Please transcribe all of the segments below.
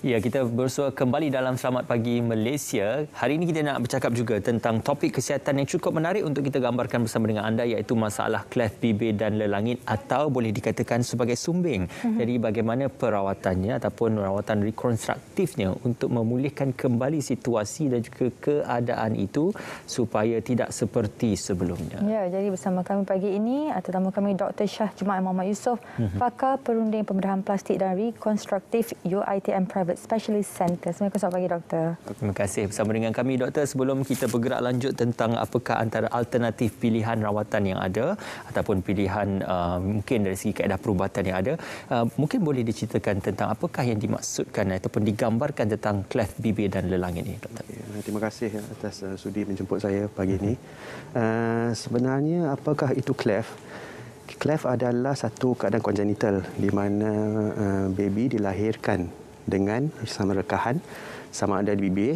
Ya, kita bersua kembali dalam Selamat Pagi Malaysia. Hari ini kita nak bercakap juga tentang topik kesihatan yang cukup menarik untuk kita gambarkan bersama dengan anda, iaitu masalah klef bibir dan lelangit atau boleh dikatakan sebagai sumbing. Jadi bagaimana perawatannya ataupun rawatan rekonstruktifnya untuk memulihkan kembali situasi dan juga keadaan itu supaya tidak seperti sebelumnya. Ya, jadi bersama kami pagi ini tetamu kami Dr. Shah Jumaat Muhammad Yusof, pakar perunding pembedahan plastik dan rekonstruktif UiTM Private Specialist Center. Assalamualaikum, selamat pagi doktor. Terima kasih bersama dengan kami doktor. Sebelum kita bergerak lanjut tentang apakah antara alternatif pilihan rawatan yang ada ataupun pilihan mungkin dari segi kaedah perubatan yang ada, mungkin boleh diceritakan tentang apakah yang dimaksudkan ataupun digambarkan tentang klef bibir dan lelangit ini doktor. Terima kasih atas sudi menjemput saya pagi ini. Sebenarnya apakah itu klef? Klef adalah satu keadaan kongenital di mana baby dilahirkan dengan sama rekahan, sama ada di bibir,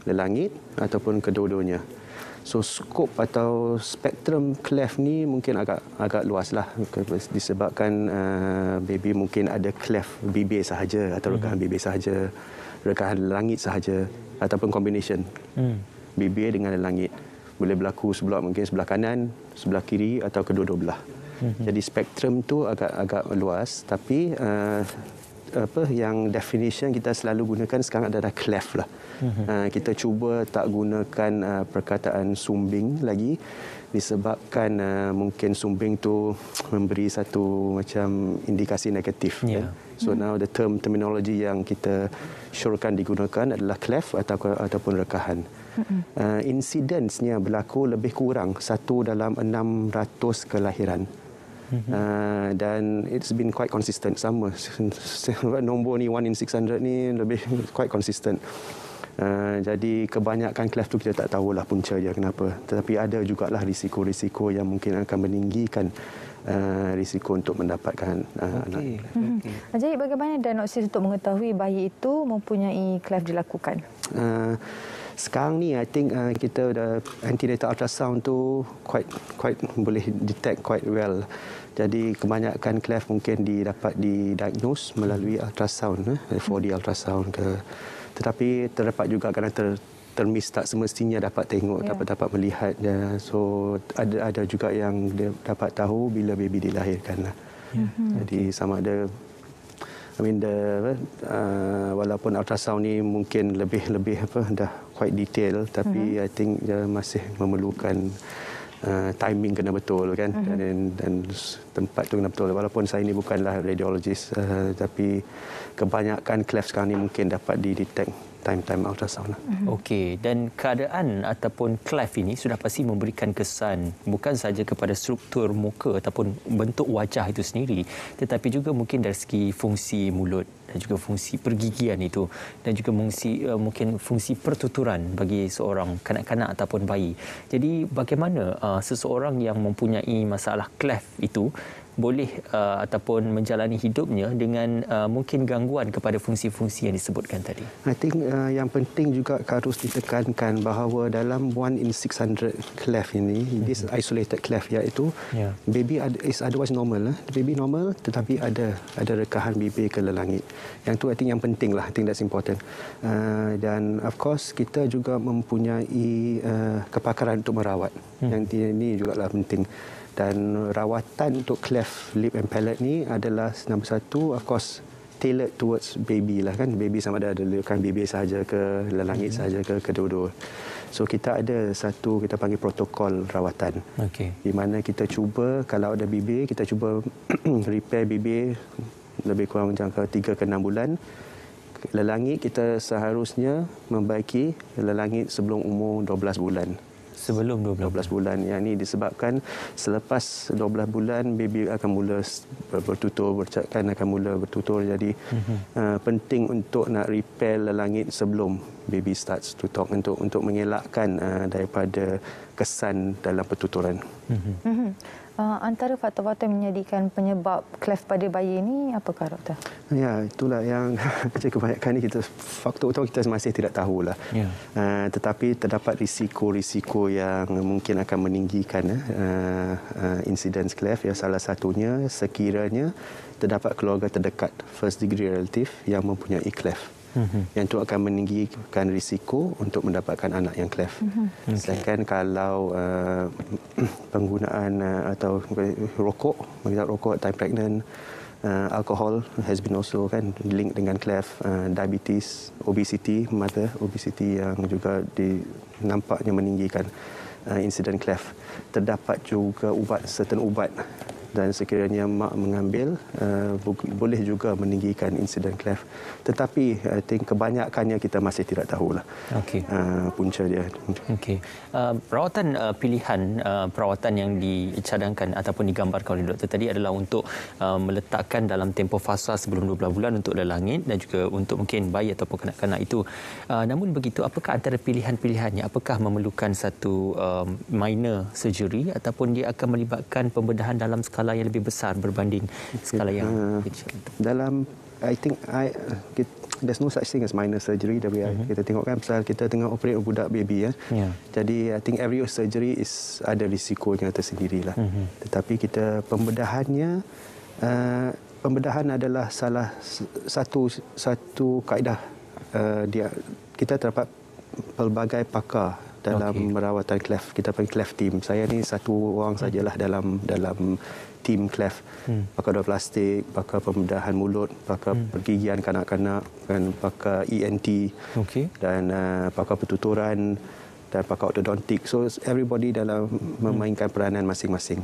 lelangit ataupun kedua-duanya. So skop atau spektrum klef ni mungkin agak luaslah disebabkan baby mungkin ada klef bibir sahaja atau rekahan bibir sahaja, rekahan lelangit sahaja ataupun combination bibir dengan lelangit. Boleh berlaku mungkin sebelah kanan, sebelah kiri atau kedua-dua belah. Jadi spektrum tu agak luas, tapi yang definition kita selalu gunakan sekarang adalah klef lah. Kita cuba tak gunakan perkataan sumbing lagi disebabkan mungkin sumbing tu memberi satu macam indikasi negatif. Yeah. So now the terminology yang kita syorkan digunakan adalah klef ataupun rekahan. Incidence-nya berlaku lebih kurang 1 dalam 600 kelahiran. Dan it's been quite consistent, sama nombor ni 1 in 600 ni lebih quite consistent. Jadi kebanyakan klef tu kita tak tahulah punca dia kenapa, tetapi ada jugalah risiko-risiko yang mungkin akan meninggikan risiko untuk mendapatkan anak. Jadi bagaimana diagnosis untuk mengetahui bayi itu mempunyai klef dilakukan? Sekarang ni I think kita dah antenatal ultrasound tu quite boleh detect quite well. Jadi kebanyakan klef mungkin dapat didiagnose melalui ultrasound, 4D ultrasound ke. Tetapi terdapat juga kadang termiss, tak semestinya dapat tengok, dapat melihat. So ada juga yang dapat tahu bila baby dilahirkan. Jadi sama ada walaupun ultrasound ni mungkin lebih dah quite detail, tapi I think dia masih memerlukan timing kena betul kan, dan tempat tu kena betul. Walaupun saya ni bukanlah radiologist, tapi kebanyakan klef sekarang ni mungkin dapat didetect time ultrasound. Okey, dan keadaan ataupun klef ini sudah pasti memberikan kesan bukan sahaja kepada struktur muka ataupun bentuk wajah itu sendiri, tetapi juga mungkin dari segi fungsi mulut dan juga fungsi pergigian itu, dan juga mungkin fungsi pertuturan bagi seorang kanak-kanak ataupun bayi. Jadi bagaimana seseorang yang mempunyai masalah klef itu boleh ataupun menjalani hidupnya dengan mungkin gangguan kepada fungsi-fungsi yang disebutkan tadi? I think yang penting juga harus ditekankan bahawa dalam 1 in 600 cleft ini, this isolated cleft iaitu baby is otherwise normal. Baby normal tetapi ada rekahan bibir ke lelangit. Yang tu I think yang penting lah. I think that's important. Dan of course kita juga mempunyai kepakaran untuk merawat. Yang ini juga lah penting. Dan rawatan untuk cleft lip and palate ni adalah nombor satu, of course, tailored towards baby lah kan. Baby sama ada lekan bibir sahaja ke lelangit sahaja ke kedua-dua. So kita ada satu kita panggil protokol rawatan. Di mana kita cuba kalau ada bibir, kita cuba repair bibir lebih kurang jangka 3 ke 6 bulan. Lelangit kita seharusnya membaiki lelangit sebelum umur 12 bulan. Sebelum 12 bulan. Yang ini disebabkan selepas 12 bulan baby akan mula bertutur, bercakap akan mula bertutur. Jadi penting untuk nak repair lelangit sebelum baby starts to talk untuk mengelakkan daripada kesan dalam pertuturan. Antara faktor-faktor yang menjadikan penyebab klef pada bayi ini apakah doktor? Ya, itulah yang kebanyakan ni faktor utama kita masih tidak tahulah. Tetapi terdapat risiko-risiko yang mungkin akan meninggikan insidence klef. Ya, salah satunya sekiranya terdapat keluarga terdekat, first degree relative yang mempunyai klef. Yang itu akan meninggikan risiko untuk mendapatkan anak yang cleft. Sedangkan kalau penggunaan atau rokok time pregnant, alcohol has been also kan linked dengan cleft, diabetes, obesity, mother obesity yang juga nampaknya meninggikan insiden cleft. Terdapat juga certain ubat dan sekiranya mak mengambil boleh juga meninggikan insiden cleft. Tetapi I think kebanyakannya kita masih tidak tahulah punca dia. Rawatan pilihan perawatan yang dicadangkan ataupun digambarkan oleh doktor tadi adalah untuk meletakkan dalam tempoh fasa sebelum 12 bulan untuk lelangit dan juga untuk mungkin bayi ataupun kanak-kanak itu. Namun begitu, apakah antara pilihan-pilihannya? Apakah memerlukan satu minor surgery ataupun dia akan melibatkan pembedahan dalam skala yang lebih besar berbanding skala yang kecil? Dalam there's no such thing as minor surgery. Kita tengok kan pasal kita tengah operate budak baby ya. Jadi I think every surgery ada risikonya tersendirilah. Tetapi kita pembedahan adalah salah satu kaedah. Kita terdapat pelbagai pakar dalam merawatan cleft. Kita panggil cleft team. Saya ni satu orang sajalah dalam tim cleft. Pakar dua plastik, pakar pembedahan mulut, pakar pergigian kanak-kanak, dan pakar ENT, dan pakar pertuturan dan pakar ortodontik. So everybody dalam memainkan peranan masing-masing.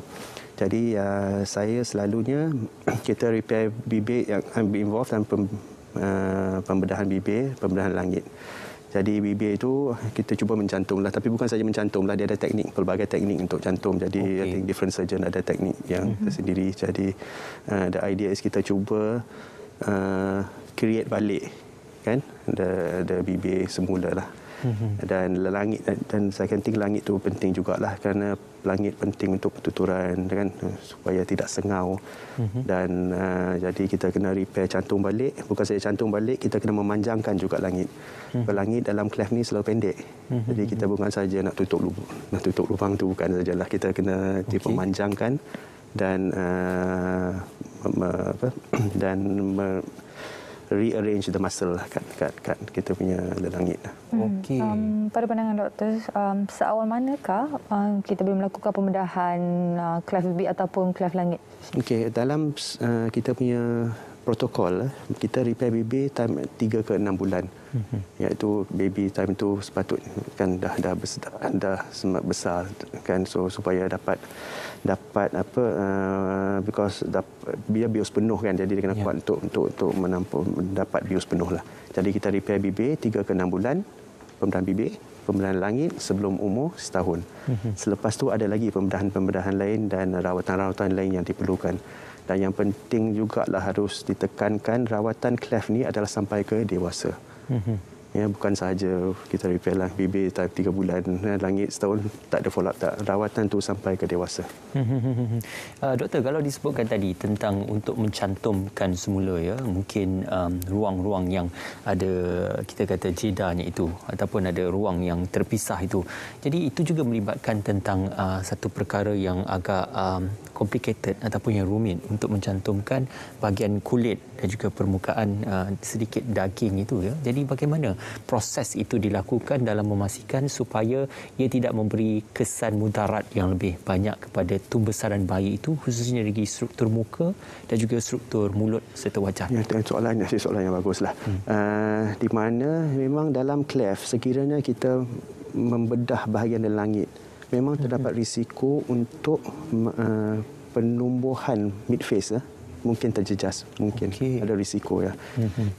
Jadi saya selalunya kita repair bibir yang involved dalam pembedahan bibir, pembedahan langit. Jadi bibir itu kita cuba mencantumlah, tapi bukan saja mencantumlah, dia ada teknik, pelbagai teknik untuk cantum. Jadi I think different surgeon ada teknik yang tersendiri. Jadi the idea is kita cuba create balik kan the bibir semula lah. Dan langit, dan saya think langit tu penting jugalah, kerana langit penting untuk pertuturan kan, supaya tidak sengau. Dan jadi kita kena repair cantum balik. Bukan saja cantum balik, kita kena memanjangkan juga langit. Langit dalam cleft ni selalu pendek. Jadi kita bukan saja nak tutup lubang tu, bukan sajalah, kita kena memanjangkan dan rearrange the muscle kat kita punya langit. Pada pandangan doktor, seawal manakah kita boleh melakukan pembedahan cleft bibir ataupun cleft langit? Dalam kita punya protokol, kita repair baby time 3 ke 6 bulan. Iaitu baby time tu sepatutnya kan dah besar kan, so supaya dapat because biar bios penuh kan, jadi dia kena kuat untuk menampung mendapat bios penuh lah. Jadi kita repair bibir 3 ke 6 bulan, pembedahan bibir, pembedahan langit sebelum umur setahun. Selepas tu ada lagi pembedahan lain dan rawatan-rawatan lain yang diperlukan. Dan yang penting jugalah harus ditekankan, rawatan cleft ni adalah sampai ke dewasa. Ya, bukan sahaja kita repair lah bibir 3 bulan, langit setahun, tak ada follow up, tak. Rawatan tu sampai ke dewasa. Doktor, kalau disebutkan tadi tentang untuk mencantumkan semula ya, mungkin ruang-ruang yang ada, kita kata jedanya itu, ataupun ada ruang yang terpisah itu. Jadi itu juga melibatkan tentang satu perkara yang agak complicated ataupun yang rumit untuk mencantumkan bahagian kulit dan juga permukaan sedikit daging itu ya. Jadi bagaimana proses itu dilakukan dalam memastikan supaya ia tidak memberi kesan mudarat yang lebih banyak kepada tumbesaran bayi itu, khususnya dari struktur muka dan juga struktur mulut serta wajah? Ya, soalan yang baguslah. Di mana memang dalam cleft, sekiranya kita membedah bahagian langit, memang terdapat risiko untuk penumbuhan midface mungkin terjejas, mungkin ada risiko ya.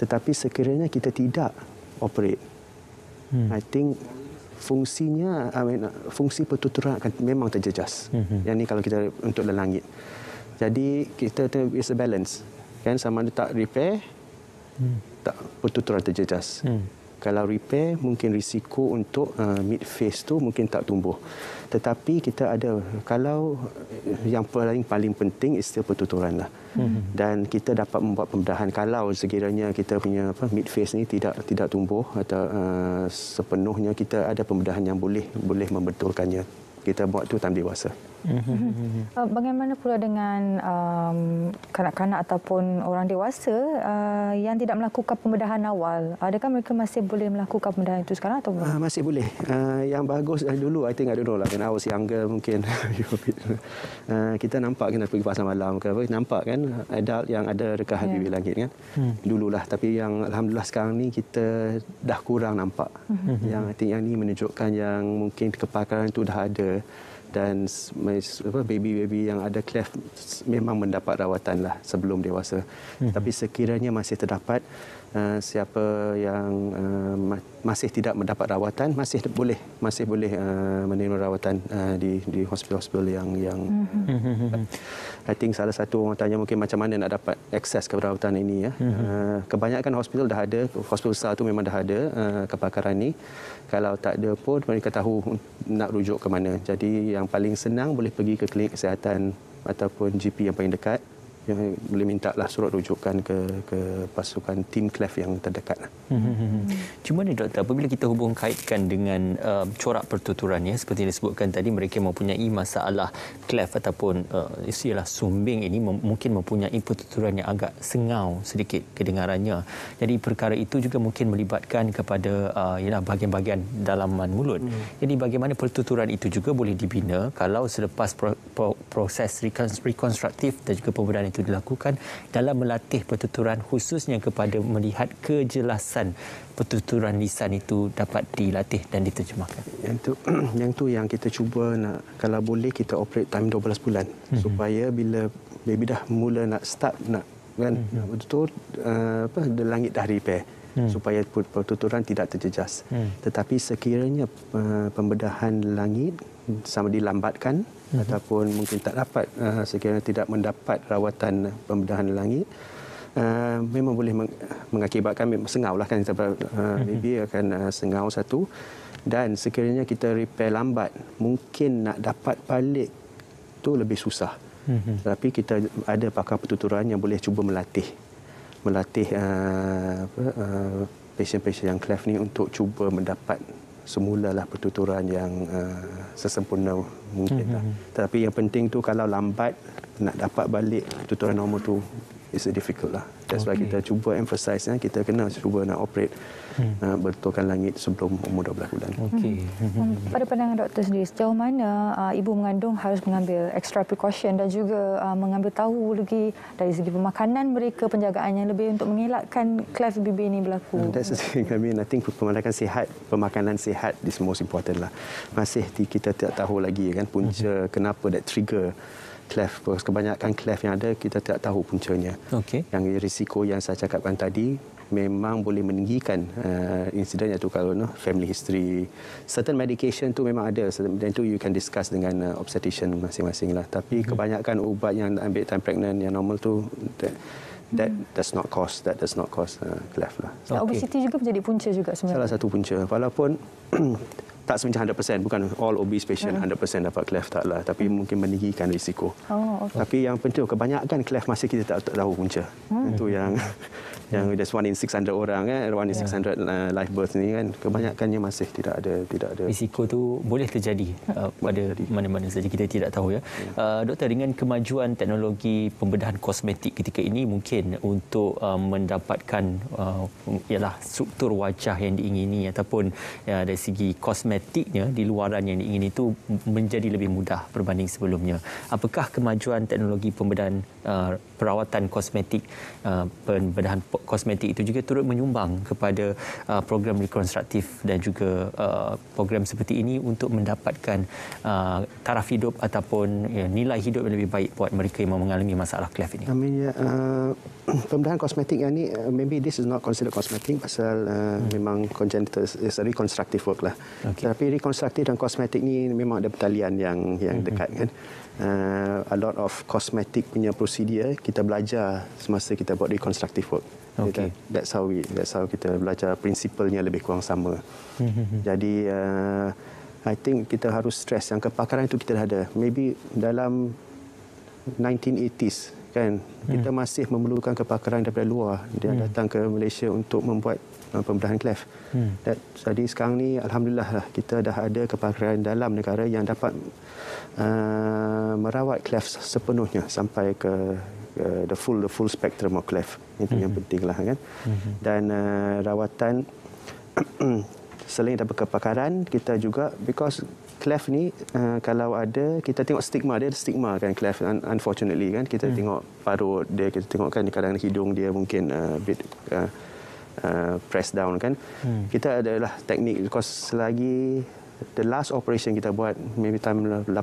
Tetapi sekiranya kita tidak operate, I think fungsi pertuturan akan memang terjejas. Yang ni kalau kita untuk langit. Jadi kita is a balance kan, sama ada tak repair, tak pertuturan terjejas. Kalau repair, mungkin risiko untuk midface tu mungkin tak tumbuh. Tetapi kita ada, kalau yang paling penting is still pertuturan lah. Dan kita dapat membuat pembedahan kalau sekiranya kita punya midface ni tidak tumbuh atau sepenuhnya, kita ada pembedahan yang boleh membetulkannya. Kita buat tu time dewasa. Bagaimana pula dengan kanak-kanak ataupun orang dewasa yang tidak melakukan pembedahan awal? Adakah mereka masih boleh melakukan pembedahan itu sekarang atau belum? Masih boleh. Yang bagus dulu, I think I don't know lah. When I was younger mungkin kita nampak kita pergi pasar malam ke apa, nampak kan adult yang ada dekat Habibie Langit kan. Dululah, tapi yang alhamdulillah sekarang ni kita dah kurang nampak. Yang I think yang ni menunjukkan yang mungkin kepakaran itu dah ada. Dan baby-baby yang ada cleft memang mendapat rawatan lah sebelum dewasa. Tapi sekiranya masih terdapat siapa yang masih tidak mendapat rawatan, masih boleh menerima rawatan di hospital-hospital yang I think salah satu orang tanya mungkin macam mana nak dapat akses ke rawatan ini ya. Kebanyakan hospital dah ada, hospital besar tu memang dah ada kepakaran ni. Kalau tak ada pun mereka tahu nak rujuk ke mana. Jadi yang paling senang boleh pergi ke klinik kesihatan ataupun GP yang paling dekat, yang boleh minta lah surat rujukan ke pasukan tim cleft yang terdekat. Cuma ni doktor, apabila kita hubung kaitkan dengan corak pertuturan ya, seperti yang disebutkan tadi, mereka mempunyai masalah cleft ataupun istilah sumbing ini mungkin mempunyai pertuturan yang agak sengau sedikit kedengarannya. Jadi perkara itu juga mungkin melibatkan kepada bahagian-bahagian dalaman mulut. Jadi bagaimana pertuturan itu juga boleh dibina kalau selepas proses rekonstruktif dan juga pembedahan itu dilakukan dalam melatih pertuturan, khususnya kepada melihat kejelasan pertuturan lisan itu dapat dilatih dan diterjemahkan. Yang tu yang kita cuba nak, kalau boleh kita operate time 12 bulan supaya bila baby dah mula nak start nak kan betul langit dah repair. Supaya pertuturan tidak terjejas. Tetapi sekiranya pembedahan langit sama dilambatkan ataupun mungkin tak dapat, sekiranya tidak mendapat rawatan pembedahan langit, memang boleh mengakibatkan sengau lah kan, baby akan sengau satu, dan sekiranya kita repair lambat mungkin nak dapat balik tu lebih susah. Tapi kita ada pakar pertuturan yang boleh cuba melatih pasien-pasien yang cleft ni untuk cuba mendapat semulalah pertuturan yang sesempurna mungkin lah. Tetapi yang penting tu kalau lambat nak dapat balik pertuturan normal tu is difficult lah. That's why kita cuba emphasize kita kena cuba nak operate betulkan langit sebelum umur 12 bulan. Pada pandangan doktor sendiri, sejauh mana ibu mengandung harus mengambil extra precaution dan juga mengambil tahu lagi dari segi pemakanan mereka, penjagaannya lebih untuk mengelakkan cleft BB ini berlaku? That's the thing. I mean, I think pemakanan sihat is most important lah. Masih kita tak tahu lagi kan punca kenapa that trigger cleft. Kebanyakan cleft yang ada kita tak tahu puncanya. Yang risiko yang saya cakapkan tadi memang boleh meninggikan insiden iaitu kalau family history, certain medication tu memang ada, dan tu you can discuss dengan obstetrician masing-masing lah. Tapi kebanyakan ubat yang ambil time pregnant yang normal tu that does not cause cleft lah. Obesity juga menjadi punca juga sebenarnya. Salah satu punca, walaupun tak sebenarnya 100%, bukan all obese patient 100% dapat cleft, tak lah, tapi mungkin meninggikan risiko. Tapi yang penting kebanyakan cleft masih kita tak tahu punca. Itu yang there's 1 in 600 orang kan, 1 in 600 live birth ni kan, kebanyakannya masih tidak ada risiko tu boleh terjadi pada mana-mana saja, kita tidak tahu ya. Doktor, dengan kemajuan teknologi pembedahan kosmetik ketika ini, mungkin untuk mendapatkan ialah struktur wajah yang diingini ataupun dari segi kosmetiknya di luaran yang diingini itu menjadi lebih mudah berbanding sebelumnya. Apakah kemajuan teknologi pembedahan perawatan kosmetik, pembedahan kosmetik itu juga turut menyumbang kepada program rekonstruktif dan juga program seperti ini untuk mendapatkan taraf hidup ataupun nilai hidup yang lebih baik buat mereka yang mengalami masalah cleft ini? Pembedahan kosmetik yang ni, maybe this is not considered cosmetic pasal memang congenital, is a reconstructive work lah. Tapi rekonstruktif dan kosmetik ni memang ada pertalian yang dekat kan. A lot of cosmetic punya prosedur kita belajar semasa kita buat reconstructive work. That's how kita belajar, prinsipalnya lebih kurang sama. Jadi I think kita harus stress yang kepakaran itu kita dah ada. Maybe dalam 1980s kan, kita masih memerlukan kepakaran daripada luar. Dia datang ke Malaysia untuk membuat pembedahan cleft. Jadi sekarang ni alhamdulillah lah, kita dah ada kepakaran dalam negara yang dapat merawat cleft sepenuhnya sampai ke the full spectrum of cleft. Itu yang pentinglah kan. Dan rawatan selain daripada kepakaran, kita juga because cleft ni kalau ada, kita tengok stigma, dia ada stigma kan cleft, unfortunately kan. Kita tengok parut dia, kita tengok kan kadang hidung dia mungkin bit press down kan. Kita adalah teknik, because selagi the last operation kita buat maybe time 18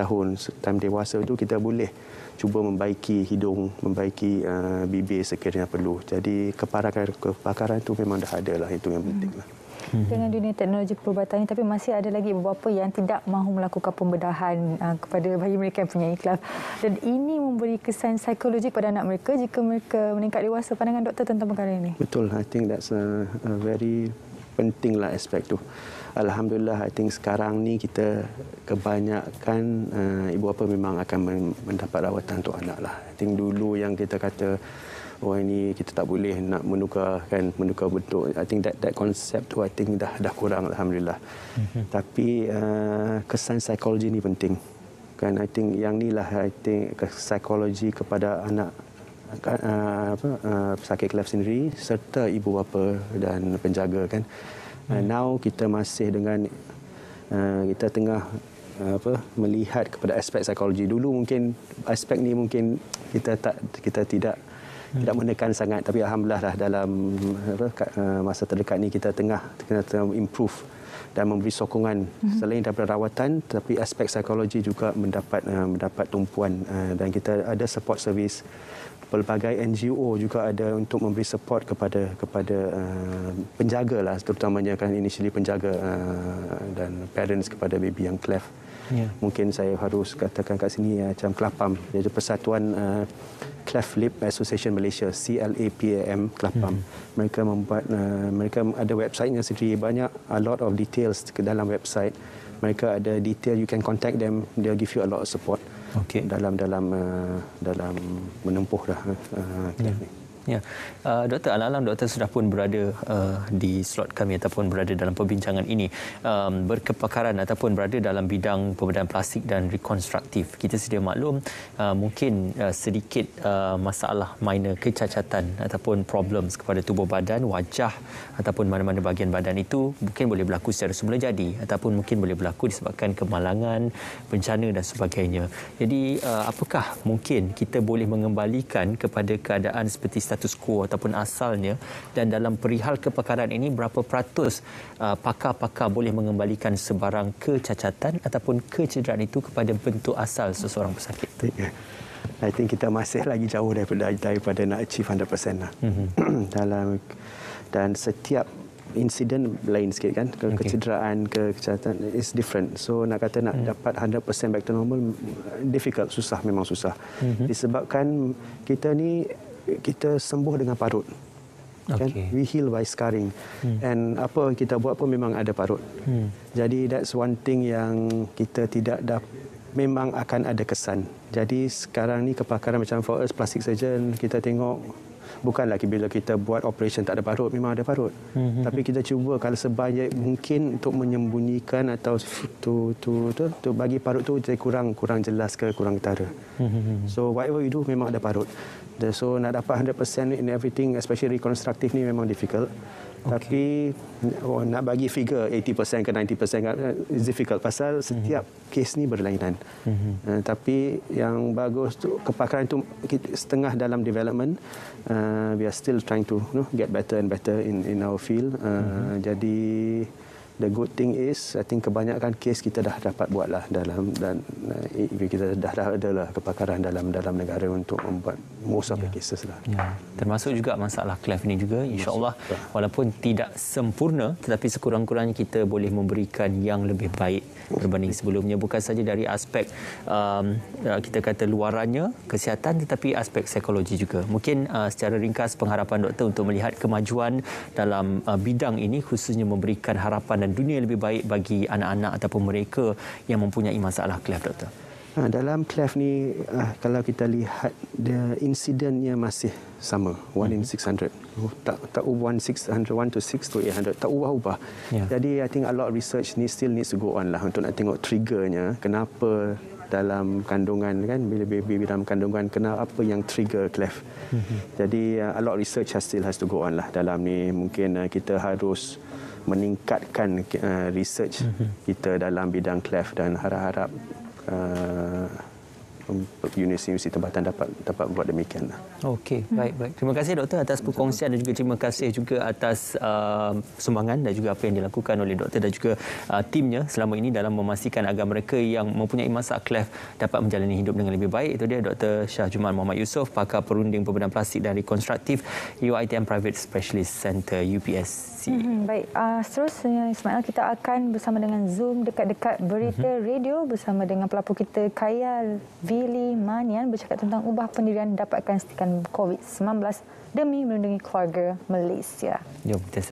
tahun, time dewasa tu, kita boleh cuba membaiki hidung, membaiki bibir sekiranya perlu. Jadi kepakaran tu memang dah ada lah, itu yang penting lah. Dengan dunia teknologi perubatan ini, tapi masih ada lagi beberapa yang tidak mahu melakukan pembedahan kepada bayi mereka yang punya cleft. Dan ini memberi kesan psikologi kepada anak mereka jika mereka meningkat dewasa. Pandangan doktor tentang perkara ini? Betul, I think that's a very penting lah aspek tu. Alhamdulillah, I think sekarang ni kita kebanyakan ibu bapa memang akan mendapat rawatan untuk anak lah. I think dulu yang kita kata, oh ini kita tak boleh nak menukar bentuk. I think that konsep tu I think dah kurang, alhamdulillah. Tapi kesan psikologi ni penting. Kan I think yang ni lah, I think psikologi kepada anak pesakit cleft sendiri serta ibu bapa dan penjaga kan. Now kita masih dengan kita tengah melihat kepada aspek psikologi. Dulu mungkin aspek ni mungkin kita tidak menekan sangat, tapi alhamdulillah lah dalam masa terdekat ni kita tengah improve dan memberi sokongan selain daripada rawatan, tapi aspek psikologi juga mendapat tumpuan, dan kita ada support service. Pelbagai NGO juga ada untuk memberi support kepada penjaga lah, terutamanya kan initially penjaga dan parents kepada baby yang cleft. Mungkin saya harus katakan kat sini macam Kelapam, iaitu Persatuan Cleft Lip Association Malaysia, CLAPAM Kelapam. Mereka membuat mereka ada websitenya sendiri, banyak a lot of details ke dalam website. Mereka ada detail, you can contact them, they'll give you a lot of support. Dalam menempuh cleft ni. Ya, Doktor, alang-alang Doktor sudah pun berada di slot kami ataupun berada dalam perbincangan ini, berkepakaran ataupun berada dalam bidang pembedahan plastik dan rekonstruktif. Kita sedia maklum mungkin sedikit masalah minor, kecacatan ataupun problems kepada tubuh badan, wajah ataupun mana-mana bahagian badan itu mungkin boleh berlaku secara semula jadi ataupun mungkin boleh berlaku disebabkan kemalangan, bencana dan sebagainya. Jadi apakah mungkin kita boleh mengembalikan kepada keadaan seperti status quo ataupun asalnya, dan dalam perihal kepakaran ini berapa peratus pakar-pakar boleh mengembalikan sebarang kecacatan ataupun kecederaan itu kepada bentuk asal seseorang pesakit? I think kita masih lagi jauh daripada nak achieve 100% lah. Dan setiap insiden lain sikit kan, kecederaan, kecacatan is different. So nak kata nak dapat 100% back to normal difficult, susah, memang susah. Disebabkan kita sembuh dengan parut. Kan? We heal by scarring. And apa kita buat pun memang ada parut. Jadi that's one thing yang kita tidak memang akan ada kesan. Jadi sekarang ni kepakaran macam for us plastic surgeon, kita tengok bukanlah bila kita buat operation tak ada parut, memang ada parut. Tapi kita cuba kalau sebanyak mungkin untuk menyembunyikan atau to bagi parut tu jadi kurang jelas ke kurang ketara. So whatever we do memang ada parut. So nak dapat 100% in everything, especially reconstructive ni memang difficult. Tapi nak bagi figure 80% ke 90% is difficult pasal setiap kes ni berlainan. Tapi yang bagus tu kepakaran tu setengah dalam development. We are still trying to get better and better in our field. Jadi the good thing is I think kebanyakan kes kita dah dapat buatlah dalam, dan kita dah ada lah kepakaran dalam negara untuk membuat most of the cases lah. Termasuk juga masalah cleft ini juga, insya-Allah walaupun tidak sempurna tetapi sekurang-kurangnya kita boleh memberikan yang lebih baik berbanding sebelumnya, bukan saja dari aspek kita kata luarannya kesihatan tetapi aspek psikologi juga. Mungkin secara ringkas pengharapan doktor untuk melihat kemajuan dalam bidang ini, khususnya memberikan harapan dan dunia lebih baik bagi anak-anak ataupun mereka yang mempunyai masalah cleft, doktor. Dalam cleft ni, kalau kita lihat, insidennya masih sama, 1 in 600. Tak ubah 600, 1 to 6 to 800, tak ubah-ubah. Jadi I think a lot of research still needs to go on lah untuk nak tengok triggernya, kenapa dalam kandungan kan, bila baby dalam kandungan, kenapa, apa yang trigger cleft. Jadi a lot of research still has to go on lah dalam ni. Mungkin kita harus meningkatkan research kita dalam bidang cleft, dan harap-harap universiti tempatan dapat buat demikian. Okey, baik. Terima kasih doktor atas perkongsian dan juga terima kasih juga atas sumbangan dan juga apa yang dilakukan oleh doktor dan juga timnya selama ini dalam memastikan agar mereka yang mempunyai masalah cleft dapat menjalani hidup dengan lebih baik. Itu dia Dr. Shah Jumal Muhammad Yusof, pakar perunding pembedahan plastik dan rekonstruktif UiTM Private Specialist Center UPSC. Baik, seterusnya Ismail, kita akan bersama dengan Zoom dekat-dekat berita radio bersama dengan pelapor kita Khayal Vili Manian bercakap tentang ubah pendirian dapatkan setikan COVID-19 demi melindungi keluarga Malaysia. Jom kita